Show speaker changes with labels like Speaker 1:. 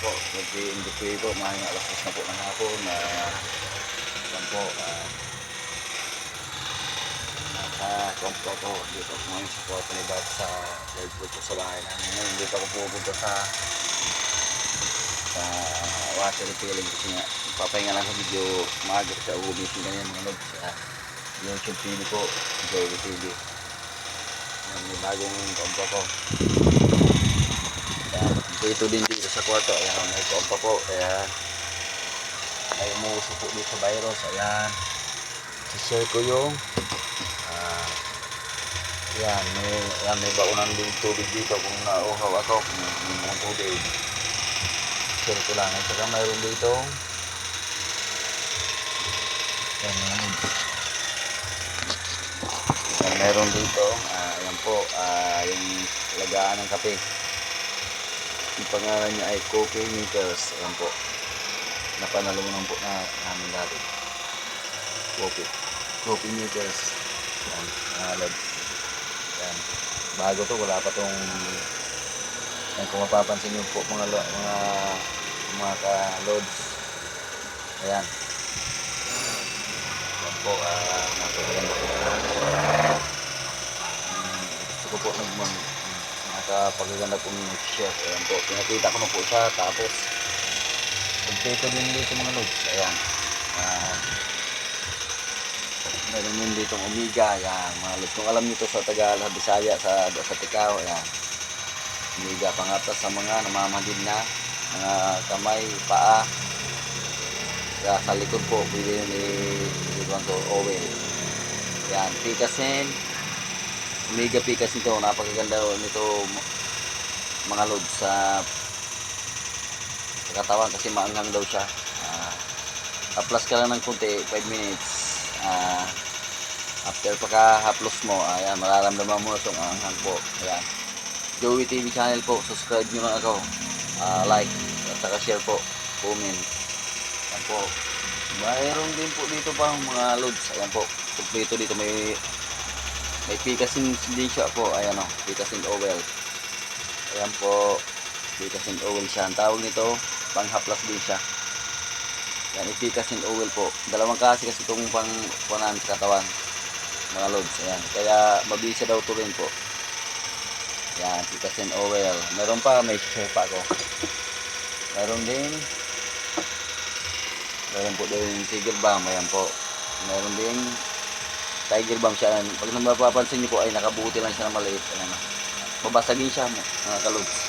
Speaker 1: po, nag-i-industry po, mga alas 10 na po ng hapon. Yan po, naka-compro po dito po ngayon sa Puerto Libag sa third floor po sa bahay namin. Ngayon, hindi pa ko pupunta sa water refilling kasi nga, papahinga lang sa video maaga sa umising ganyan mga lods. YouTube TV po, Joey TV. May bagong compro po. Ito din dito sa kwarto, ayan, may kompa po, kaya may umuusok po dito sa virus, ayan, share ko yung may baunan din tubig dito kung nauhaw ako, kung may tubig, share ko lang, at saka mayroon dito, mayroon dito, ayan po, yung lagaan ng kape. Yung pangalan niya ay Coffee Makers. Ayan po. Napanalunan po na namin dati. Coffee Makers. Ayan. Ayan. Bago to. Wala pa tong... Ayan, kung mapapansin nyo po mga ka-loads. Ayan. Ayan po. Napaganda po. Gusto ko po nakapagaganda po ng chef. Ayan po, pinakita ko na po siya. Tapos pagpito din dito mga lods. Ayan, meron din dito Omega. Ayan mga lods, kung alam nyo to sa Tagalog, Bisaya, sa Tikaw. Ayan, Omega, pangatas sa mga namamadid na mga kamay, paa. Sa likod po pwede yun to oil. Ayan, Picasen Omega Picas nito, napakaganda nito mga load sa katawan kasi maanghang daw siya. Haplas ka lang ng kunti, 5 minutes. After pagka-haplos mo, ayan, mararamdaman mo itong anghang po. Ayan, Joey TV channel po, subscribe nyo lang ako, like at saka share po, comment. Ayan po, mayroon din po dito pa mga loads. Ayan po, kompleto dito, may Picasen din siya po. Ayan o, Picasen oil. Ayan po, Picasen oil siya. Ang tawag nito, panghaplas din siya. Ayan, Picasen oil po. Dalawang kasi itong pangkunan sa katawan, mga loads. Ayan, kaya mabisa daw ito rin po. Ayan, Picasen oil. Meron pa, may share pa ako. Meron po din Tiger Balm. Ayan po, meron din Tiger Balm siya. Pag napapansin niyo po ay nakabuti lang siya na maliit. Ayan, babasagin siya mga kalods.